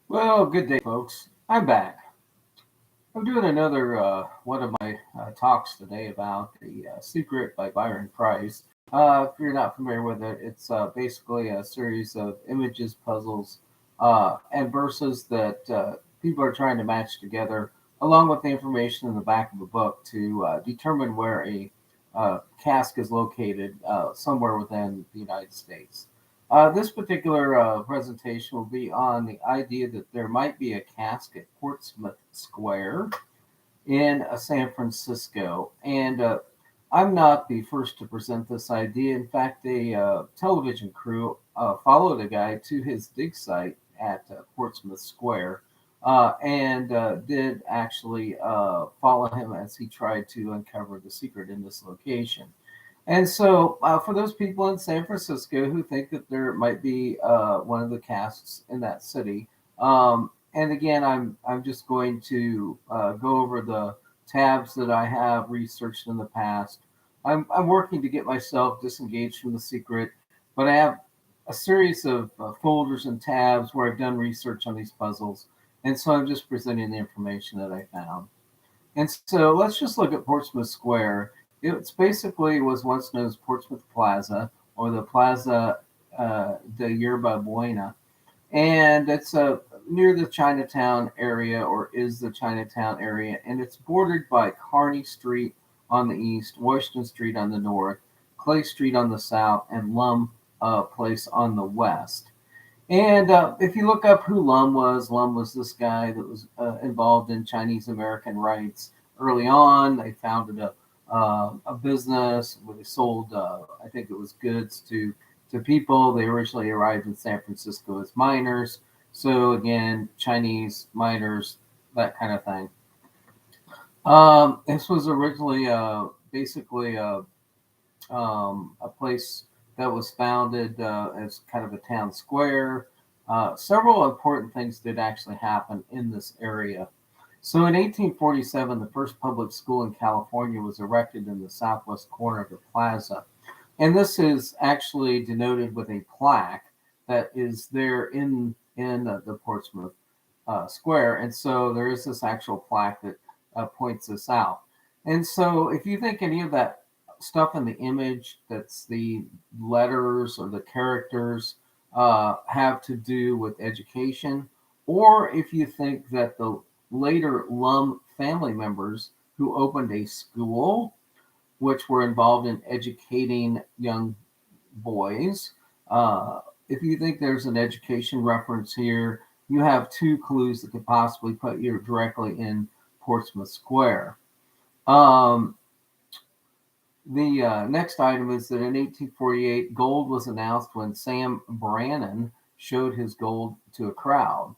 Well, good day, folks. I'm back. I'm doing another one of my talks today about The Secret by Byron Preiss. If you're not familiar with it, it's basically a series of images, puzzles, and verses that people are trying to match together, along with the information in the back of the book to determine where a cask is located somewhere within the United States. This particular presentation will be on the idea that there might be a cask at Portsmouth Square in San Francisco. And I'm not the first to present this idea. In fact, a television crew followed a guy to his dig site at Portsmouth Square and did actually follow him as he tried to uncover the secret in this location. And so, for those people in San Francisco who think that there might be one of the casts in that city, and again, I'm just going to go over the tabs that I have researched in the past. I'm working to get myself disengaged from the secret, but I have a series of folders and tabs where I've done research on these puzzles, and so I'm just presenting the information that I found. And so let's just look at Portsmouth Square. It's basically was once known as Portsmouth Plaza or the Plaza de Yerba Buena, and it's near the Chinatown area, or is the Chinatown area, and it's bordered by Kearny Street on the east, Washington Street on the north, Clay Street on the south, and Lum Place on the west. And if you look up who Lum was this guy that was involved in Chinese American rights early on. They founded a business where they sold, I think it was goods to people. They originally arrived in San Francisco as miners. So again, Chinese miners, that kind of thing. This was originally basically a place that was founded as kind of a town square. Several important things did actually happen in this area. So in 1847, the first public school in California was erected in the southwest corner of the plaza. And this is actually denoted with a plaque that is there in the Portsmouth Square. And so there is this actual plaque that points this out. And so if you think any of that stuff in the image, that's the letters or the characters, have to do with education, or if you think that the later Lum family members who opened a school which were involved in educating young boys, if you think there's an education reference here, you have two clues that could possibly put you directly in Portsmouth Square. Um, the next item is that in 1848, gold was announced when Sam Brannan showed his gold to a crowd.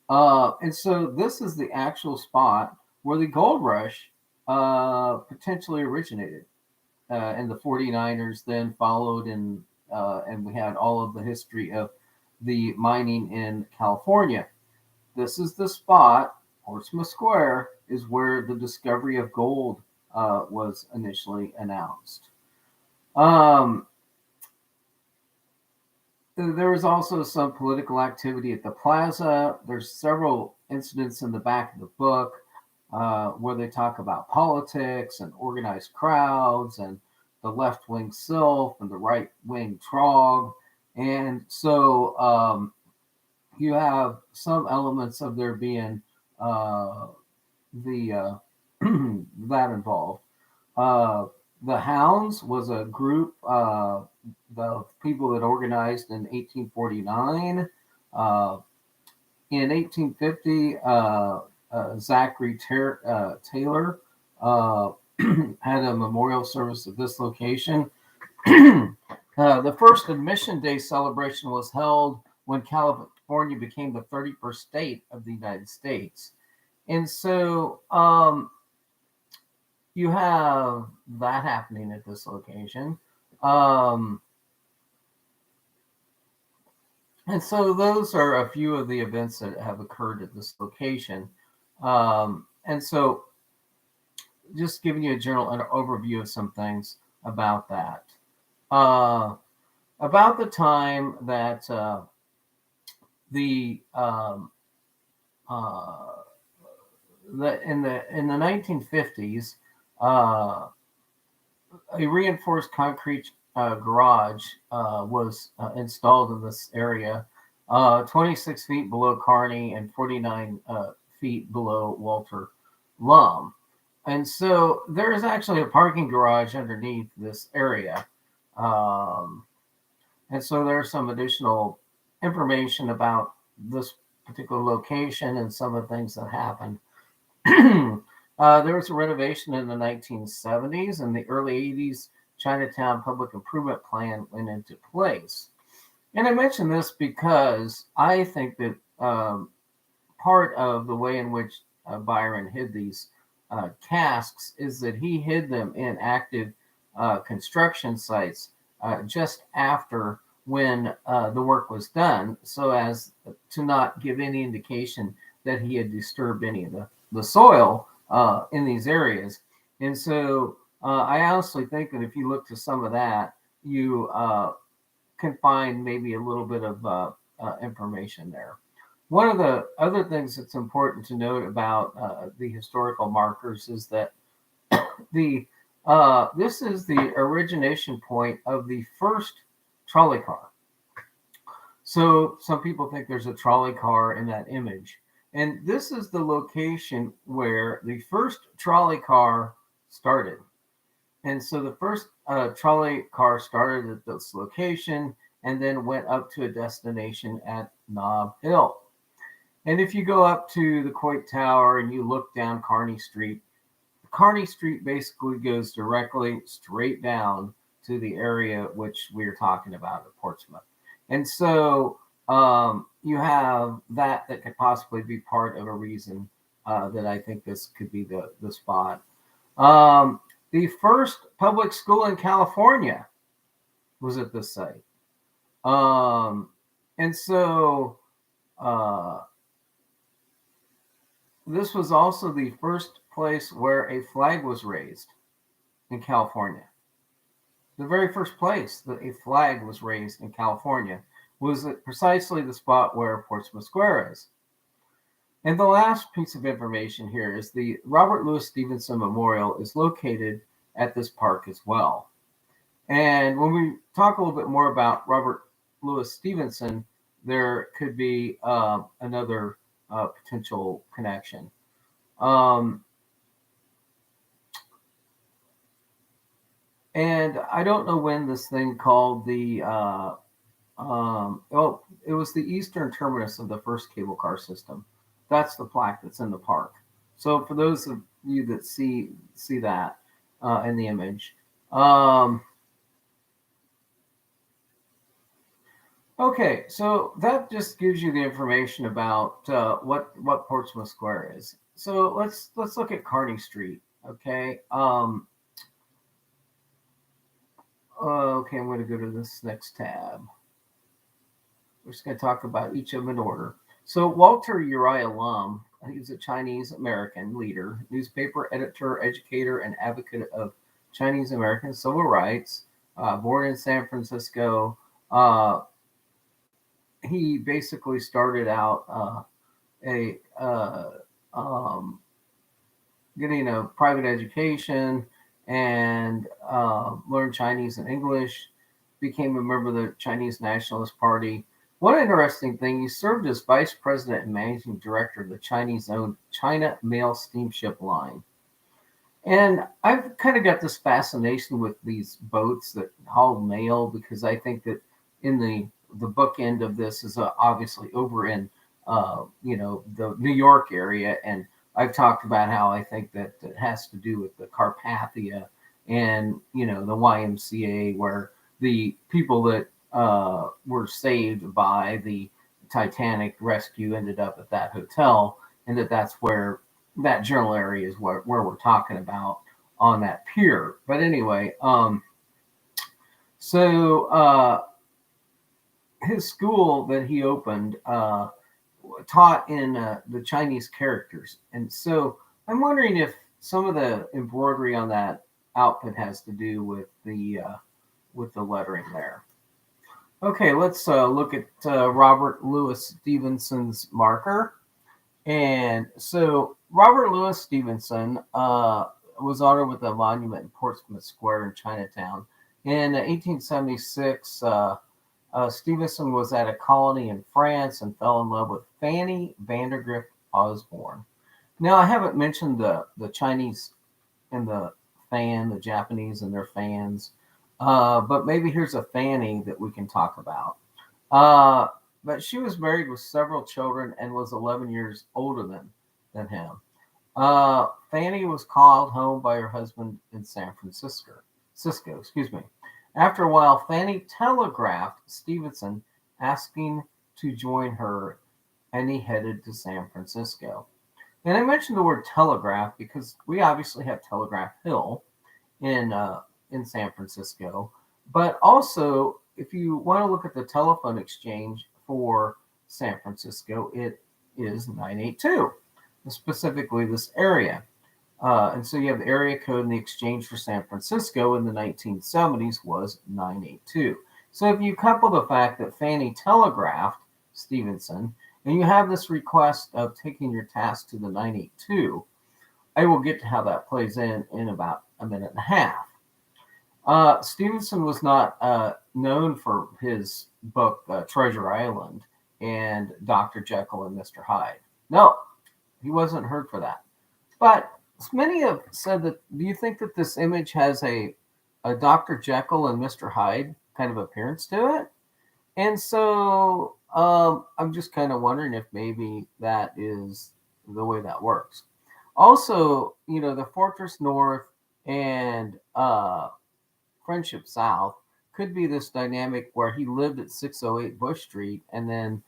And so this is the actual spot where the gold rush potentially originated. And the 49ers then followed, and we had all of the history of the mining in California. This is the spot, Portsmouth Square, is where the discovery of gold was initially announced. Um, there was also some political activity at the plaza. There's several incidents in the back of the book where they talk about politics and organized crowds and the left wing sylph and the right wing trog. And so you have some elements of there being uh, the that involved. Uh, the Hounds was a group of people that organized in 1849. Uh, in 1850, Zachary Taylor uh, had a memorial service at this location. The first Admission Day celebration was held when California became the 31st state of the United States. And so you have that happening at this location. Um, and so those are a few of the events that have occurred at this location. And so just giving you a general an overview of some things about that. Uh, about the time that the in the 1950s, uh, a reinforced concrete garage was installed in this area, 26 feet below Kearney and 49 feet below Walter Lum. And so there is actually a parking garage underneath this area. Um, and so there's some additional information about this particular location and some of the things that happened. There was a renovation in the 1970s, and the early 80s Chinatown Public Improvement Plan went into place. And I mention this because I think that part of the way in which Byron hid these casks is that he hid them in active construction sites just after when the work was done, so as to not give any indication that he had disturbed any of the soil in these areas. And so I honestly think that if you look to some of that, you can find maybe a little bit of information there. One of the other things that's important to note about the historical markers is that the this is the origination point of the first trolley car. So some people think there's a trolley car in that image. And this is the location where the first trolley car started. And so the first trolley car started at this location and then went up to a destination at Nob Hill. And if you go up to the Coit Tower and you look down Kearney Street basically goes directly straight down to the area which we're talking about at Portsmouth. And so you have that could possibly be part of a reason that I think this could be the spot. The first public school in California was at this site. And so this was also the first place where a flag was raised in California. The very first place that a flag was raised in California was at precisely the spot where Portsmouth Square is. And the last piece of information here is the Robert Louis Stevenson Memorial is located at this park as well. And when we talk a little bit more about Robert Louis Stevenson, there could be another potential connection. And I don't know when this thing called the it was the eastern terminus of the first cable car system. That's the plaque that's in the park. So for those of you that see that in the image. Okay, so that just gives you the information about what Portsmouth Square is. So let's look at Kearney Street. Okay. Okay, I'm going to go to this next tab. We're just going to talk about each of them in order. So Walter Uriah Lum, he's a Chinese American leader, newspaper editor, educator, and advocate of Chinese American civil rights. Born in San Francisco, he basically started out getting a private education and learned Chinese and English, became a member of the Chinese Nationalist Party. One interesting thing, he served as vice president and managing director of the Chinese-owned China Mail Steamship Line. And I've kind of got this fascination with these boats that haul mail, because I think that in the bookend of this is obviously over in the New York area, and I've talked about how I think that it has to do with the Carpathia and the YMCA, where the people that were saved by the Titanic rescue ended up at that hotel, and that's where that general area is where we're talking about on that pier. But anyway, so his school that he opened taught in the Chinese characters. And so I'm wondering if some of the embroidery on that outfit has to do with the lettering there. Okay, let's look at Robert Louis Stevenson's marker. And so Robert Louis Stevenson was honored with a monument in Portsmouth Square in Chinatown. In 1876, Stevenson was at a colony in France and fell in love with Fanny Vandergrift Osborne. Now, I haven't mentioned the Chinese and the Japanese and their fans, but maybe here's a Fanny that we can talk about. Uh, but she was married with several children and was 11 years older than him. Fanny was called home by her husband in San Francisco. Excuse me. After a while, Fanny telegraphed Stevenson asking to join her, and he headed to San Francisco. And I mentioned the word telegraph because we obviously have Telegraph Hill in San Francisco, but also if you want to look at the telephone exchange for San Francisco, it is 982, specifically this area. And so you have the area code, and the exchange for San Francisco in the 1970s was 982. So if you couple the fact that Fanny telegraphed Stevenson, and you have this request of taking your task to the 982, I will get to how that plays in about a minute and a half. Stevenson was not known for his book Treasure Island and Dr. Jekyll and Mr. Hyde. No, he wasn't heard for that. But many have said that, do you think that this image has a Dr. Jekyll and Mr. Hyde kind of appearance to it? And so I'm just kind of wondering if maybe that is the way that works. Also, the Fortress North and Friendship South could be this dynamic where he lived at 608 Bush Street and then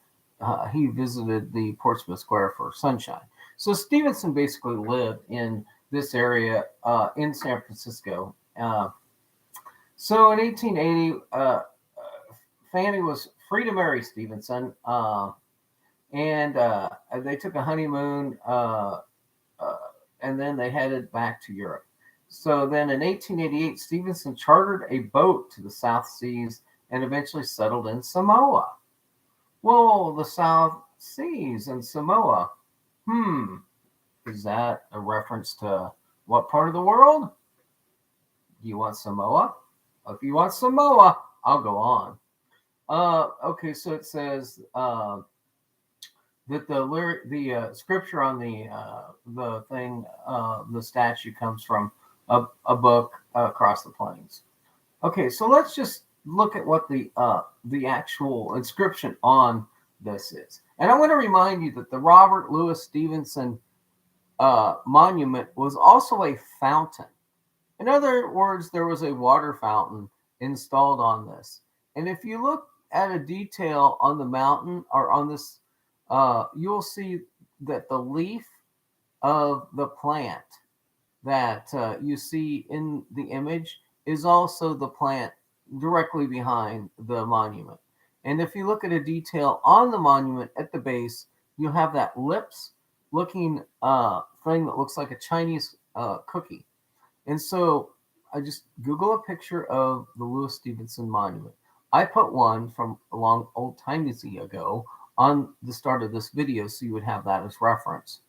he visited the Portsmouth Square for sunshine. So Stevenson basically lived in this area in San Francisco. So in 1880, Fanny was free to marry Stevenson, and they took a honeymoon, and then they headed back to Europe. So then in 1888, Stevenson chartered a boat to the South Seas and eventually settled in Samoa. Whoa, the South Seas and Samoa. Is that a reference to what part of the world? Do you want Samoa? If you want Samoa, I'll go on. Okay, so it says that the scripture on the thing, the statue comes from a book across the plains. Okay, so let's just look at what the actual inscription on this is. And I want to remind you that the Robert Louis Stevenson monument was also a fountain. In other words, there was a water fountain installed on this. And if you look at a detail on the mountain or on this, you'll see that the leaf of the plant that you see in the image is also the plant directly behind the monument. And if you look at a detail on the monument at the base, you'll have that lips looking thing that looks like a Chinese cookie. And so I just Google a picture of the Louis Stevenson monument. I put one from a long old time ago on the start of this video so you would have that as reference.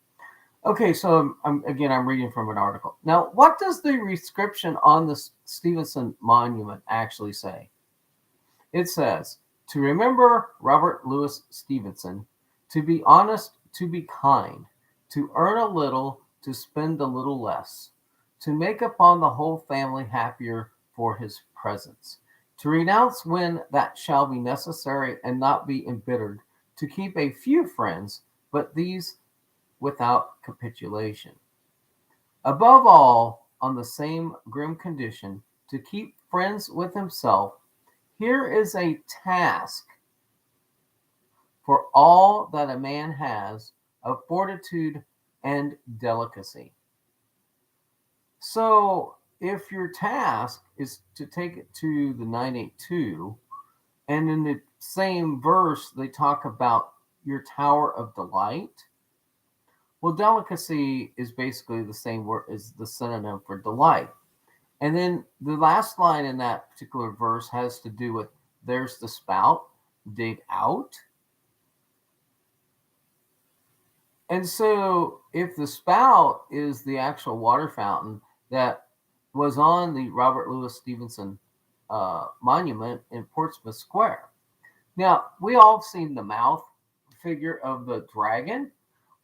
Okay, so I'm reading from an article. Now, what does the inscription on the Stevenson monument actually say? It says, to remember Robert Louis Stevenson, to be honest, to be kind, to earn a little, to spend a little less, to make upon the whole family happier for his presence, to renounce when that shall be necessary and not be embittered, to keep a few friends, but these without capitulation. Above all, on the same grim condition, to keep friends with himself, here is a task for all that a man has of fortitude and delicacy. So if your task is to take it to the 982, and in the same verse they talk about your tower of delight, well, delicacy is basically the same word as the synonym for delight. And then the last line in that particular verse has to do with there's the spout, dig out. And so, if the spout is the actual water fountain that was on the Robert Louis Stevenson monument in Portsmouth Square. Now, we all have seen the mouth figure of the dragon.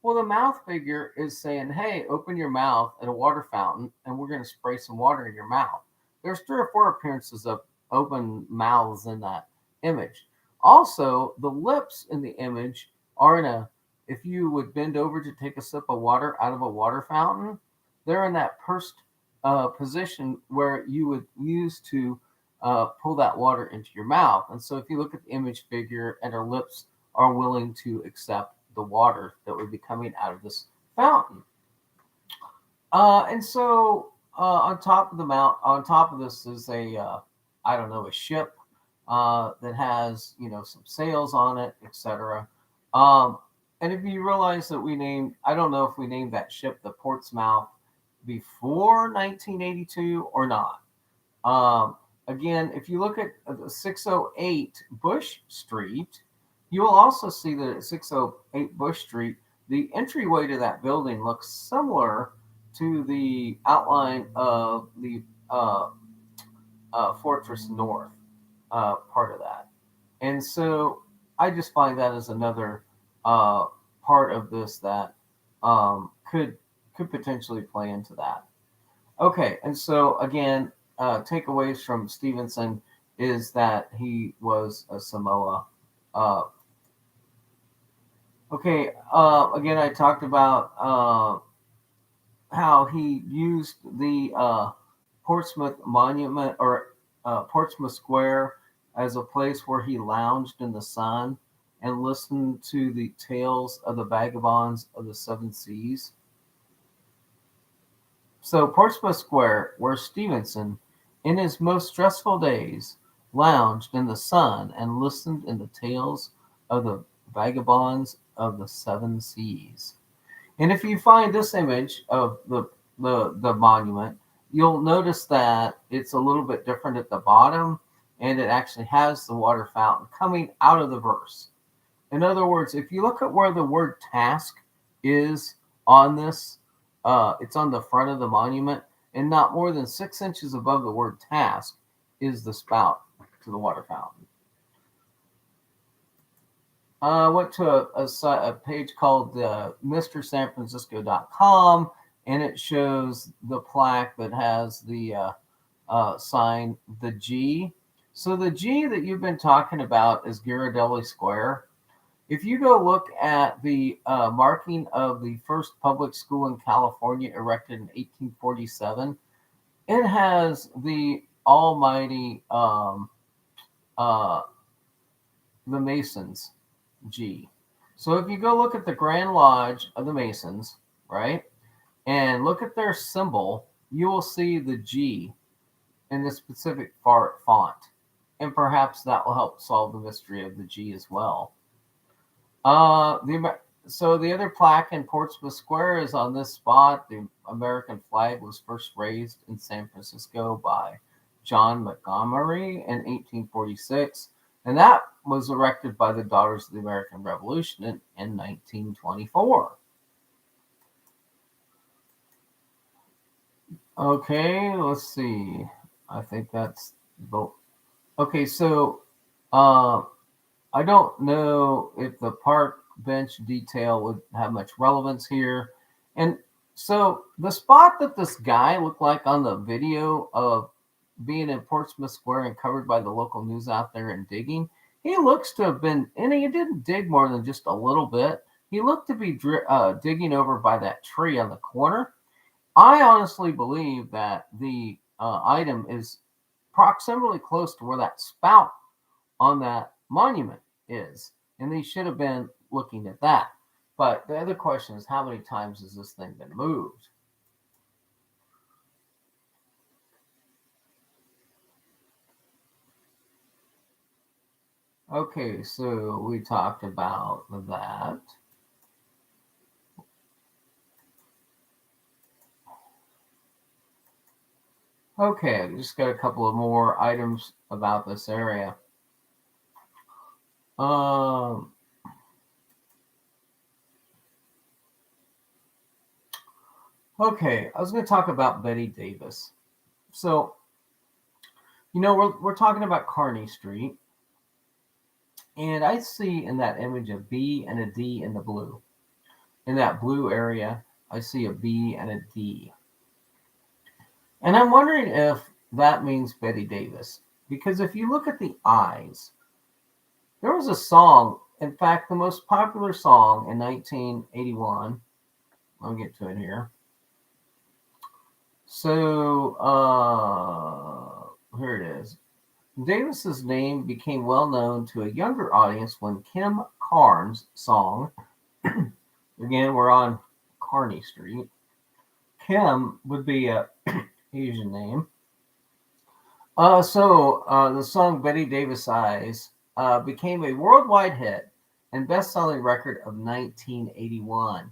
Well, the mouth figure is saying, hey, open your mouth at a water fountain and we're going to spray some water in your mouth. There's 3 or 4 appearances of open mouths in that image. Also, the lips in the image are in a, if you would bend over to take a sip of water out of a water fountain, they're in that pursed position where you would use to pull that water into your mouth. And so if you look at the image figure and her lips are willing to accept the water that would be coming out of this fountain. And so on top of the mount, on top of this is a, I don't know, a ship that has, some sails on it, etc. And if you realize that we named, I don't know if we named that ship the Portsmouth before 1982 or not. Again, if you look at 608 Bush Street, you will also see that at 608 Bush Street, the entryway to that building looks similar to the outline of the Fortress North part of that. And so I just find that as another part of this that could potentially play into that. Okay, and so again, takeaways from Stevenson is that he was a Samoa. Again, I talked about how he used the Portsmouth Monument or Portsmouth Square as a place where he lounged in the sun and listened to the tales of the vagabonds of the seven seas. So, Portsmouth Square, where Stevenson, in his most stressful days, lounged in the sun and listened in the tales of the vagabonds of the seven seas. And if you find this image of the monument, you'll notice that it's a little bit different at the bottom, and it actually has the water fountain coming out of the verse. In other words, if you look at where the word task is on this, it's on the front of the monument, and not more than 6 inches above the word task is the spout to the water fountain. I went to a page called MrSanFrancisco.com, and it shows the plaque that has the sign, the G. So the G that you've been talking about is Ghirardelli Square. If you go look at the marking of the first public school in California erected in 1847, it has the almighty the Masons G. So if you go look at the Grand Lodge of the Masons, right, and look at their symbol, you will see the G in this specific font. And perhaps that will help solve the mystery of the G as well. So the other plaque in Portsmouth Square is on this spot. The American flag was first raised in San Francisco by John Montgomery in 1846, and that was erected by the Daughters of the American Revolution in 1924. Okay, let's see. I think that's the. Okay, so I don't know if the park bench detail would have much relevance here. And so the spot that this guy looked like on the video of being in Portsmouth Square and covered by the local news out there and digging, he looks to have been, and he didn't dig more than just a little bit. He looked to be digging over by that tree on the corner. I honestly believe that the item is proximately close to where that spout on that monument is, and they should have been looking at that. But the other question is, how many times has this thing been moved? Okay, so we talked about that. Okay, I just got a couple of more items about this area. Okay, I was going to talk about Betty Davis. So, we're talking about Kearney Street, and I see in that image a B and a D in the blue. In that blue area, I see a B and a D. And I'm wondering if that means Betty Davis. Because if you look at the eyes, there was a song, in fact, the most popular song in 1981. I'll get to it here. So, here it is. Davis's name became well known to a younger audience when Kim Carnes' song, again, we're on Kearney Street. Kim would be a Asian name. The song Betty Davis Eyes became a worldwide hit and best-selling record of 1981.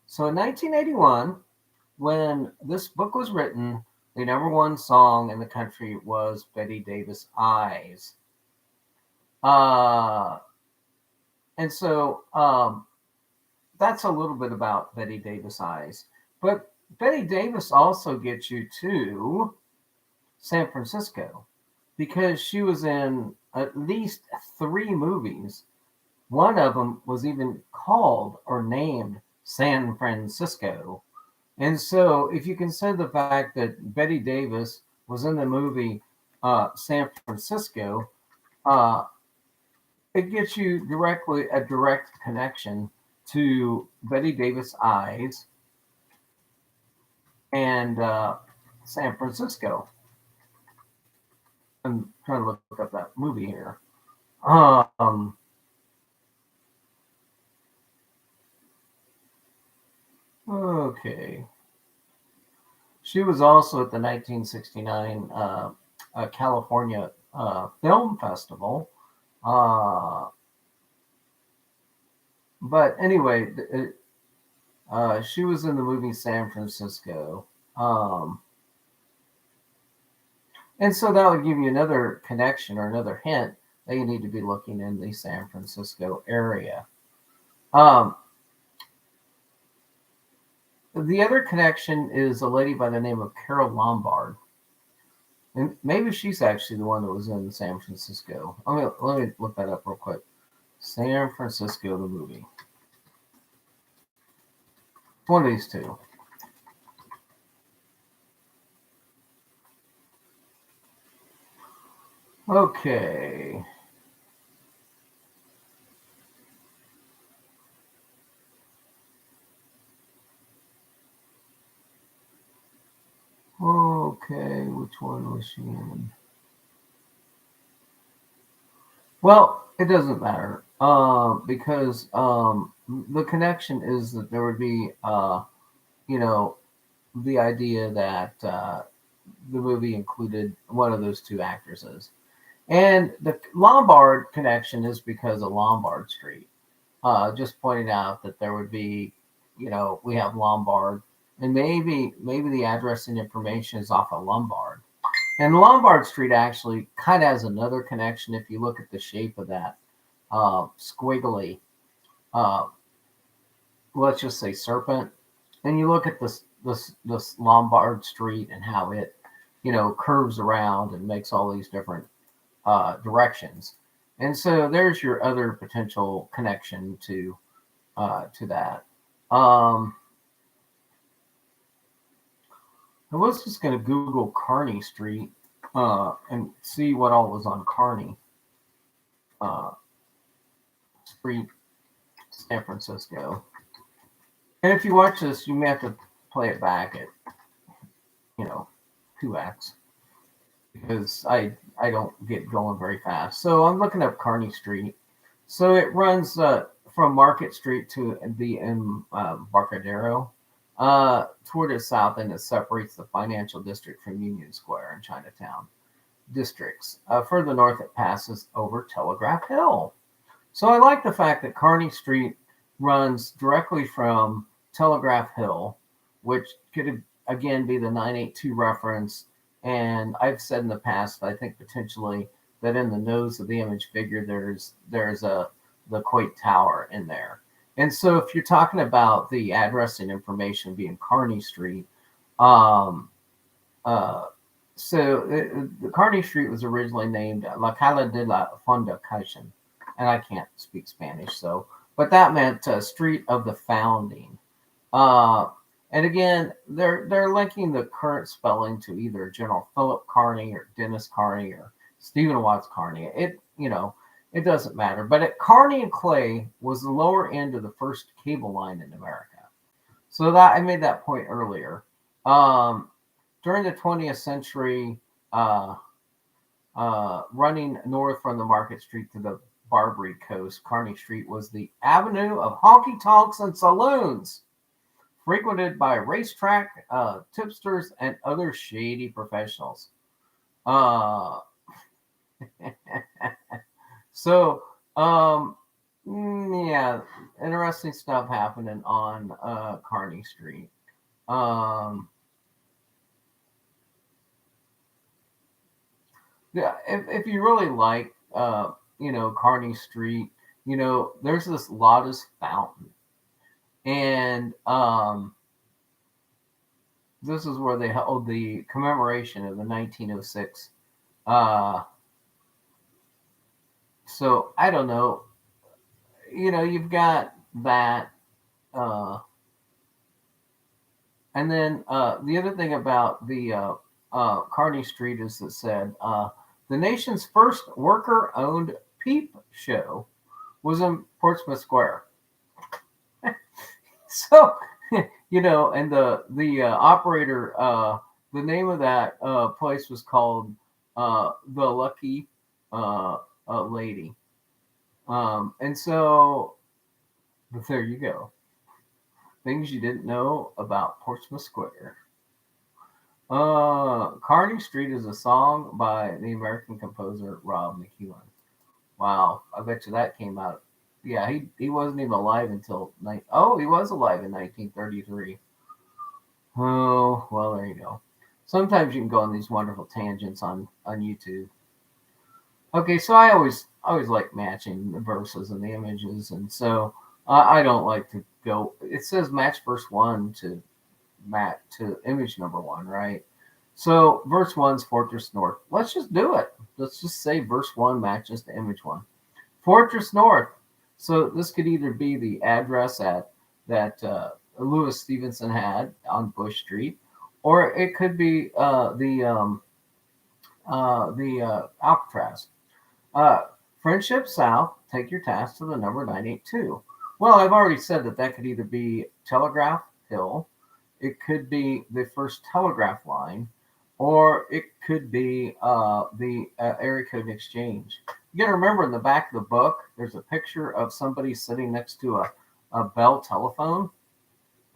So in 1981, when this book was written, the number one song in the country was Betty Davis Eyes. Uh, and so that's a little bit about Betty Davis Eyes. But Betty Davis also gets you to San Francisco because she was in at least 3 movies. One of them was even called or named San Francisco. And so, if you consider the fact that Betty Davis was in the movie San Francisco, uh, it gets you directly a direct connection to Betty Davis Eyes and San Francisco. I'm trying to look up that movie here. Okay. She was also at the 1969 California Film Festival. But anyway, she was in the movie San Francisco. And so that would give you another connection or another hint that you need to be looking in the San Francisco area. The other connection is a lady by the name of Carol Lombard. And maybe she's actually the one that was in San Francisco. Let me look that up real quick. San Francisco, the movie. One of these two. Okay. Okay, which one was she in? Well, it doesn't matter because the connection is that there would be, the idea that the movie included one of those two actresses. And the Lombard connection is because of Lombard Street. Just pointing out that there would be, we have Lombard, and maybe the address and information is off of Lombard. And Lombard Street actually kind of has another connection if you look at the shape of that squiggly, uh, let's just say serpent, and you look at this Lombard Street and how it, curves around and makes all these different directions. And so there's your other potential connection to that. I was just going to Google Kearney Street and see what all was on Kearney Street, San Francisco. And if you watch this, you may have to play it back at, 2x because I don't get going very fast. So I'm looking up Kearney Street. So it runs from Market Street to the Embarcadero toward the south, and it separates the financial district from Union Square and Chinatown districts. Further north, it passes over Telegraph Hill. So I like the fact that Kearney Street runs directly from Telegraph Hill, which could again be the 982 reference. And I've said in the past, I think potentially that in the nose of the image figure, there's the Coit Tower in there. And so if you're talking about the address and information being Kearney Street, um, uh, the Kearney Street was originally named La Cala de la Fundación, and I can't speak Spanish, so but that meant Street of the Founding. Uh, and again, they're linking the current spelling to either General Philip Kearny or Dennis Kearny or Stephen Watts Kearny. It doesn't matter. But at Kearny and Clay was the lower end of the first cable line in America. So that I made that point earlier. Um, During the 20th century, uh, running north from the Market Street to the Barbary Coast, Kearny Street was the avenue of honky tonks and saloons, frequented by racetrack tipsters and other shady professionals. Uh, so, um, yeah, interesting stuff happening on Kearny Street. Um, yeah, if you really like, Kearny Street, there's this Lotus Fountain, and this is where they held the commemoration of the 1906. Uh, so I don't know. You've got that, uh, and then the other thing about the Kearny Street is it said the nation's first worker-owned peep show was in Portsmouth Square. So, and the operator, the name of that place was called the Lucky Lady. And so, but there you go. Things you didn't know about Portsmouth Square. Kearny Street is a song by the American composer Rob McEwen. Wow, I bet you that came out. Yeah, he wasn't even alive until he was alive in 1933. Oh, well, there you go. Sometimes you can go on these wonderful tangents on YouTube. Okay, so I always like matching the verses and the images, and so I don't like to go. It says match verse one to image number one, right? So verse one's Fortress North. Let's just do it. Let's just say verse one matches to image one. Fortress North. So this could either be the address that Lewis Stevenson had on Bush Street, or it could be the Alcatraz. Uh, Friendship South. Take your task to the number 982. Well, I've already said that could either be Telegraph Hill, it could be the first telegraph line, or it could be the area code exchange. You got to remember in the back of the book, there's a picture of somebody sitting next to a Bell telephone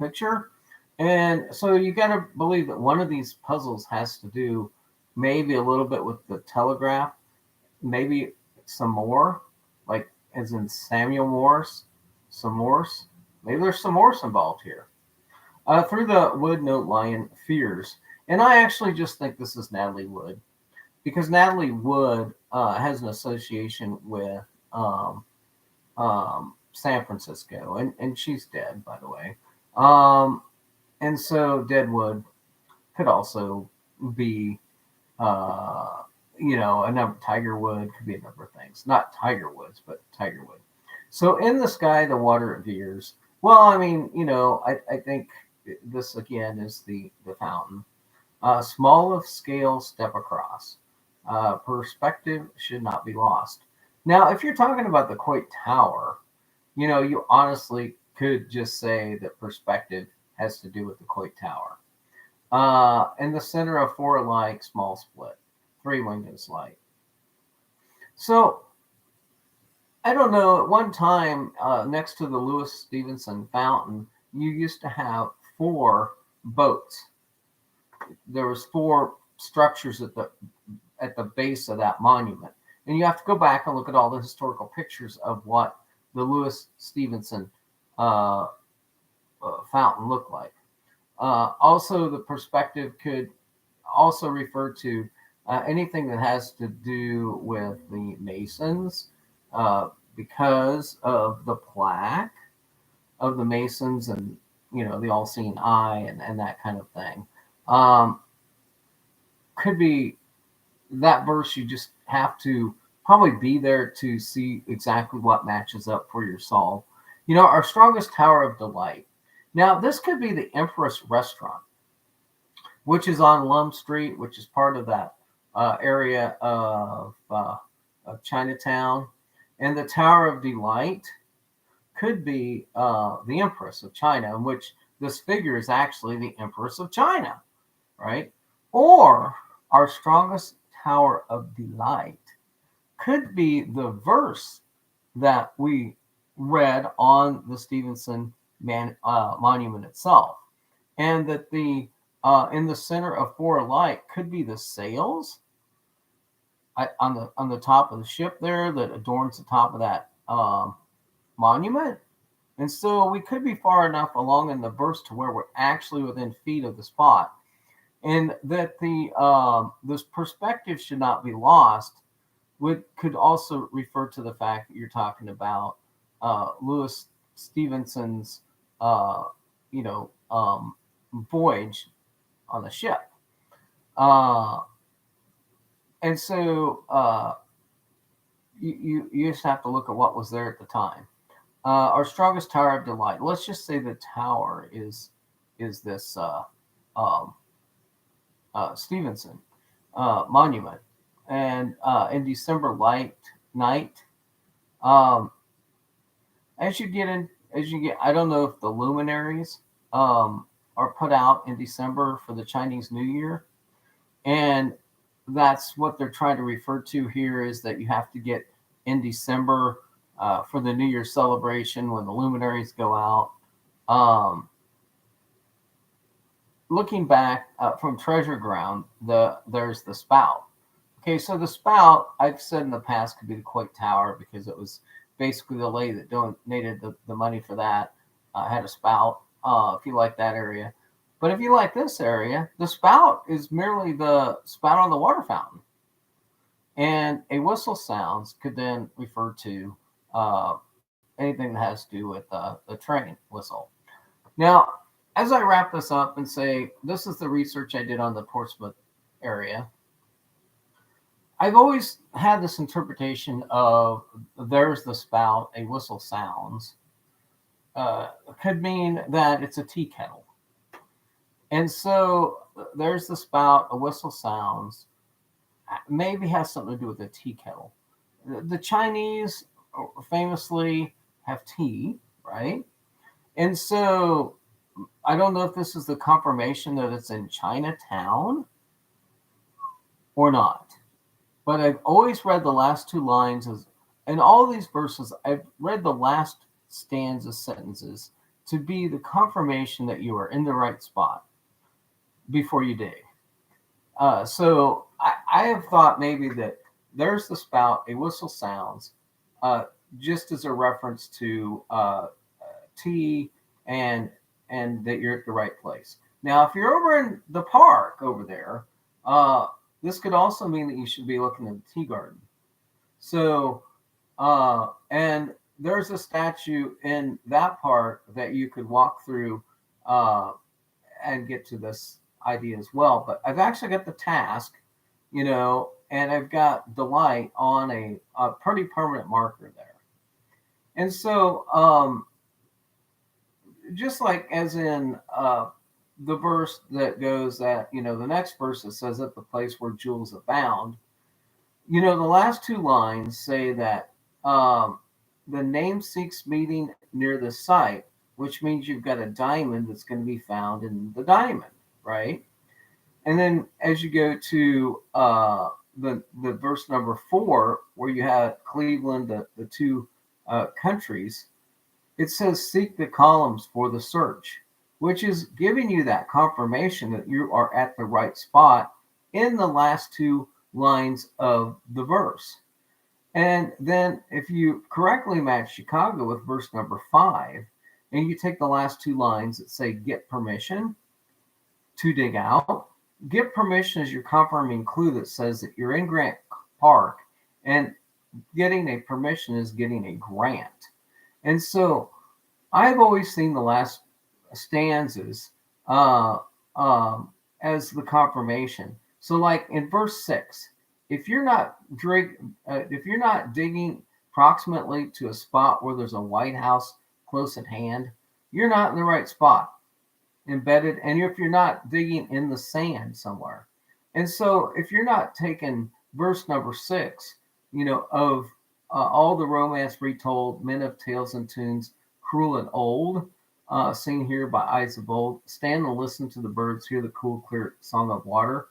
picture. And so you got to believe that one of these puzzles has to do maybe a little bit with the telegraph, maybe some more, like as in Samuel Morse, some Morse. Maybe there's some Morse involved here. Through the Wood note line Fears. And I actually just think this is Natalie Wood because Natalie Wood has an association with San Francisco, and she's dead, by the way. And so Deadwood could also be, a number. Tiger Wood could be a number of things. Not Tiger Woods, but Tiger Wood. So in the sky, the water veers. Well, I mean, I think this again is the fountain. Small of scale, step across. Perspective should not be lost. Now, if you're talking about the Coit Tower, you honestly could just say that perspective has to do with the Coit Tower. In the center of four alike, small split, three windows light. So I don't know. At one time, next to the Lewis Stevenson fountain, you used to have four boats. There was four structures at the base of that monument, and you have to go back and look at all the historical pictures of what the Lewis Stevenson fountain looked like. Also, the perspective could also refer to anything that has to do with the Masons because of the plaque. of the Masons and, the all-seeing eye and that kind of thing. Um, could be that verse. You just have to probably be there to see exactly what matches up for your soul. Our strongest tower of delight. Now, this could be the Empress Restaurant, which is on Lum Street, which is part of that area of Chinatown. And the Tower of Delight could be the Empress of China, in which this figure is actually the Empress of China, right? Or our strongest Tower of Delight could be the verse that we read on the Stevenson monument itself, and that the in the center of four light could be the sails on the top of the ship there that adorns the top of that monument. And so we could be far enough along in the verse to where we're actually within feet of the spot, and that the this perspective should not be lost. Could also refer to the fact that you're talking about Louis Stevenson's you know voyage on the ship, and so you just have to look at what was there at the time. Our strongest tower of delight. Let's just say the tower is this um, Stevenson monument, and in December night, um, as you get, I don't know if the luminaries are put out in December for the Chinese New Year, and that's what they're trying to refer to here, is that you have to get in December for the New Year celebration when the luminaries go out. Looking back from Treasure Ground, there's the spout. Okay, so the spout, I've said in the past, could be the Quake Tower, because it was basically the lady that donated the money for that had a spout, if you like that area. But if you like this area, the spout is merely the spout on the water fountain. And a whistle sounds could then refer to anything that has to do with the train whistle. Now, as I wrap this up and say, this is the research I did on the Portsmouth area, I've always had this interpretation of there's the spout, a whistle sounds, could mean that it's a tea kettle. And so there's the spout, a whistle sounds, maybe has something to do with a tea kettle. The Chinese famously have tea, right? And so I don't know if this is the confirmation that it's in Chinatown or not. But I've always read the last two lines in all these verses, I've read the last stanza sentences to be the confirmation that you are in the right spot before you dig. So I have thought maybe that there's the spout, a whistle sounds, just as a reference to tea and that you're at the right place. Now, if you're over in the park over there, this could also mean that you should be looking at the tea garden. So, and there's a statue in that park that you could walk through and get to this idea as well. But I've actually got the task, and I've got delight on a pretty permanent marker there. And so, just like as in the verse that goes that, the next verse that says at the place where jewels abound, the last two lines say that the name seeks meeting near the site, which means you've got a diamond that's going to be found in the diamond, right? And then as you go to the verse number 4, where you have Cleveland, the two countries, it says seek the columns for the search, which is giving you that confirmation that you are at the right spot in the last two lines of the verse. And then if you correctly match Chicago with verse number 5, and you take the last two lines that say get permission to dig out, get permission is your confirming clue that says that you're in Grant Park, and getting a permission is getting a grant. And so I've always seen the last stanzas uh, as the confirmation. So, like in verse 6, if you're not digging proximately to a spot where there's a White House close at hand, you're not in the right spot, embedded. And if you're not digging in the sand somewhere, and so if you're not taking verse number 6, of all the romance retold, men of tales and tunes, cruel and old, seen here by eyes of old, stand and listen to the birds, hear the cool, clear song of water.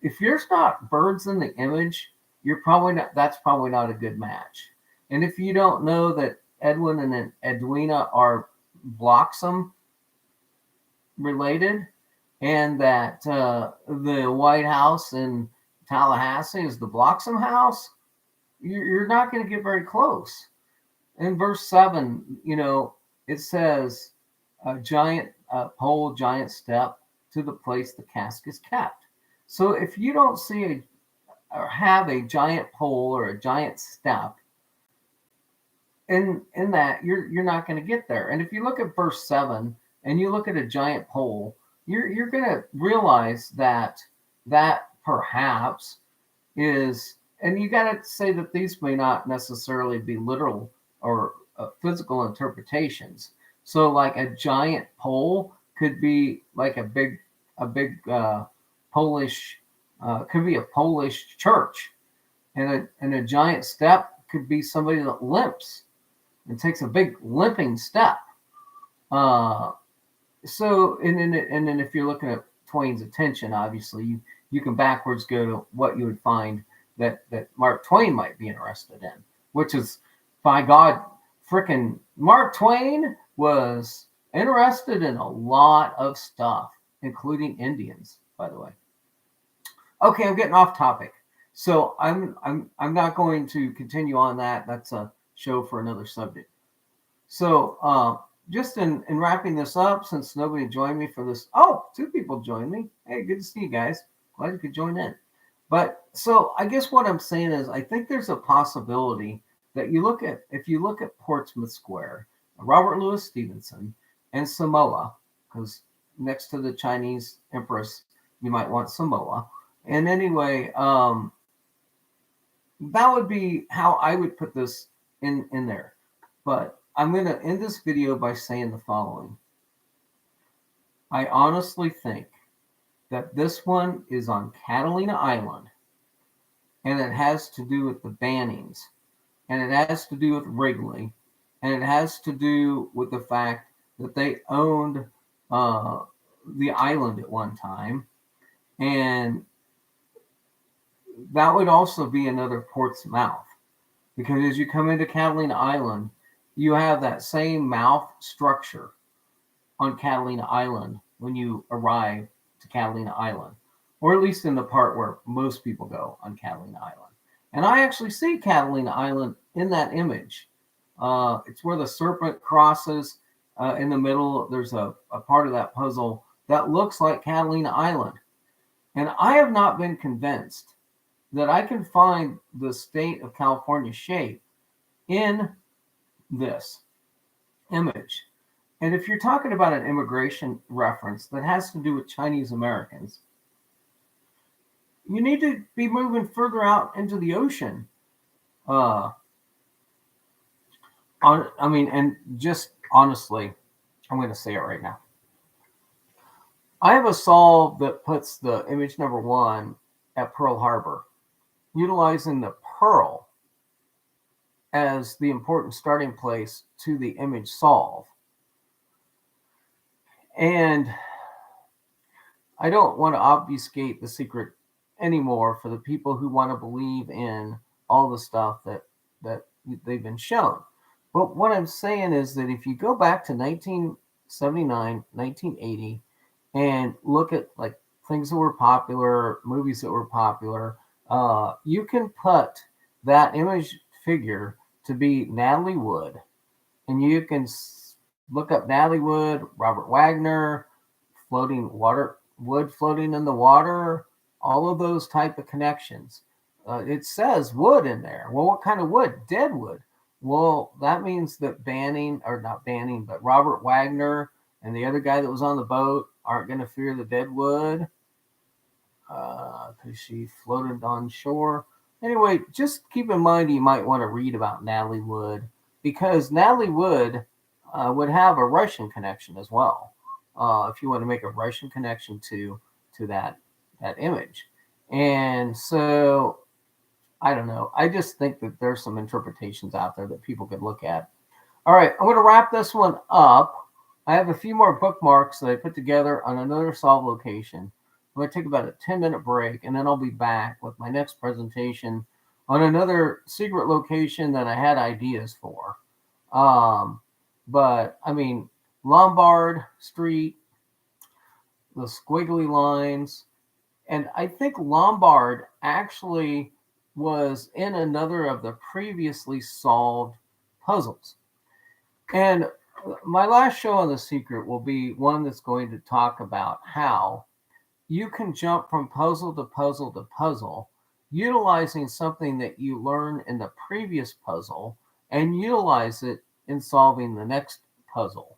If there's not birds in the image, you're probably not. That's probably not a good match. And if you don't know that Edwin and Edwina are Bloxham related, and that the White House in Tallahassee is the Bloxham House, you're not going to get very close. In verse 7, it says, a giant pole, giant step to the place the cask is kept. So if you don't see or have a giant pole or a giant step in that, you're not going to get there. And if you look at verse 7 and you look at a giant pole, you're going to realize that perhaps is, and you got to say that these may not necessarily be literal or physical interpretations. So, like a giant pole could be like a big Polish, could be a Polish church, and a giant step could be somebody that limps and takes a big limping step. Uh, so, and then if you're looking at Twain's attention, obviously you can backwards go to what you would find that Mark Twain might be interested in, which is, by God, frickin' Mark Twain was interested in a lot of stuff, including Indians, by the way. Okay, I'm getting off topic. So I'm not going to continue on that. That's a show for another subject. So just in wrapping this up, since nobody joined me for this. Oh, 2 people joined me. Hey, good to see you guys. Glad you could join in. But so I guess what I'm saying is, I think there's a possibility that if you look at Portsmouth Square, Robert Louis Stevenson, and Samoa, because next to the Chinese Empress, you might want Samoa. And anyway, that would be how I would put this in there. But I'm going to end this video by saying the following. I honestly think that this one is on Catalina Island, and it has to do with the Bannings, and it has to do with Wrigley, and it has to do with the fact that they owned the island at one time, and that would also be another Portsmouth, because as you come into Catalina Island, you have that same mouth structure on Catalina Island when you arrive to Catalina Island, or at least in the part where most people go on Catalina Island. And I actually see Catalina Island in that image. It's where the serpent crosses in the middle. There's a part of that puzzle that looks like Catalina Island. And I have not been convinced that I can find the state of California shape in this image. And if you're talking about an immigration reference that has to do with Chinese Americans, you need to be moving further out into the ocean. And just honestly, I'm going to say it right now. I have a solve that puts the image number 1 at Pearl Harbor, utilizing the pearl as the important starting place to the image solve. And I don't want to obfuscate the secret anymore for the people who want to believe in all the stuff that they've been shown. But what I'm saying is that if you go back to 1979, 1980, and look at like things that were popular, movies that were popular, you can put that image figure to be Natalie Wood, and you can look up Natalie Wood, Robert Wagner, wood floating in the water, all of those type of connections. It says wood in there. Well, what kind of wood? Dead wood. Well, that means that Banning, or not Banning, but Robert Wagner and the other guy that was on the boat aren't going to fear the deadwood because she floated on shore. Anyway, just keep in mind you might want to read about Natalie Wood because Natalie Wood would have a Russian connection as well. If you want to make a Russian connection to that image, and so I don't know. I just think that there's some interpretations out there that people could look at. All right, I'm going to wrap this one up. I have a few more bookmarks that I put together on another solved location. I'm going to take about a 10-minute break, and then I'll be back with my next presentation on another secret location that I had ideas for. But, I mean, Lombard Street, the squiggly lines, and I think Lombard actually was in another of the previously solved puzzles. And my last show on The Secret will be one that's going to talk about how you can jump from puzzle to puzzle to puzzle, utilizing something that you learn in the previous puzzle and utilize it in solving the next puzzle.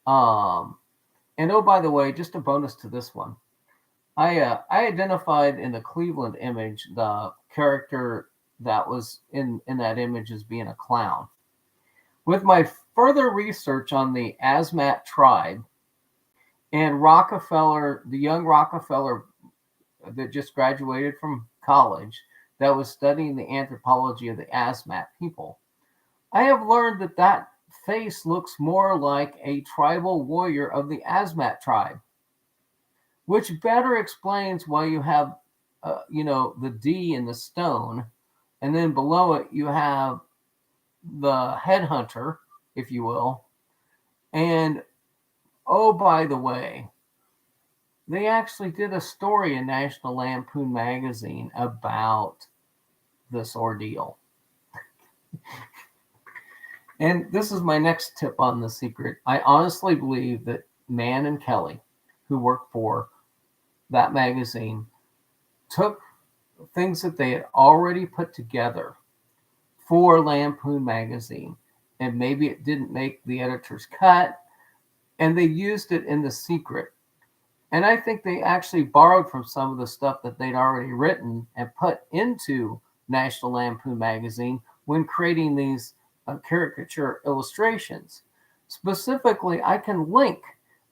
And oh, by the way, just a bonus to this one. I identified in the Cleveland image the character that was in that image as being a clown. With my further research on the Asmat tribe and Rockefeller, the young Rockefeller that just graduated from college, that was studying the anthropology of the Asmat people, I have learned that that face looks more like a tribal warrior of the Asmat tribe, which better explains why you have, the D in the stone, and then below it you have the headhunter, if you will. And oh, by the way, they actually did a story in National Lampoon magazine about this ordeal. And this is my next tip on The Secret. I honestly believe that Mann and Kelly, who worked for that magazine, took things that they had already put together for Lampoon magazine, and maybe it didn't make the editor's cut, and they used it in The Secret. And I think they actually borrowed from some of the stuff that they'd already written and put into National Lampoon magazine when creating these caricature illustrations. Specifically, I can link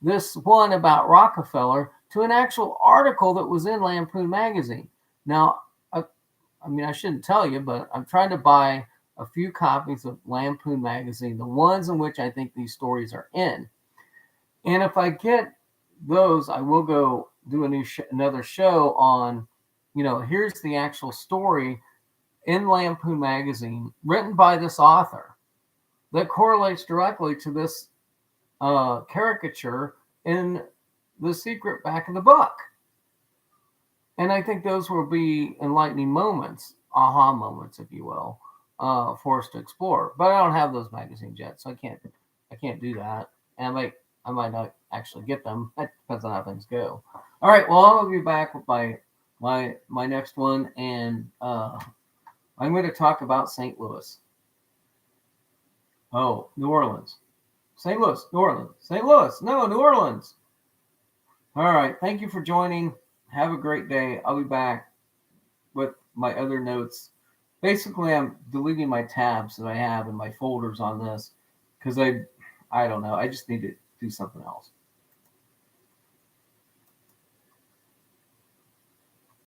this one about Rockefeller to an actual article that was in Lampoon magazine. Now, I shouldn't tell you, but I'm trying to buy a few copies of Lampoon magazine, the ones in which I think these stories are in. And if I get those, I will go do another show on, here's the actual story in Lampoon magazine written by this author that correlates directly to this caricature in The Secret back of the book. And I think those will be enlightening moments, aha moments, if you will, for us to explore. But I don't have those magazines yet, so I can't do that. And I might not actually get them. That depends on how things go. All right. Well, I'll be back with my next one, and I'm going to talk about St. Louis. Oh, New Orleans. St. Louis, New Orleans. St. Louis, no, New Orleans. All right. Thank you for joining. Have a great day. I'll be back with my other notes. Basically, I'm deleting my tabs that I have in my folders on this because I don't know. I just need to do something else.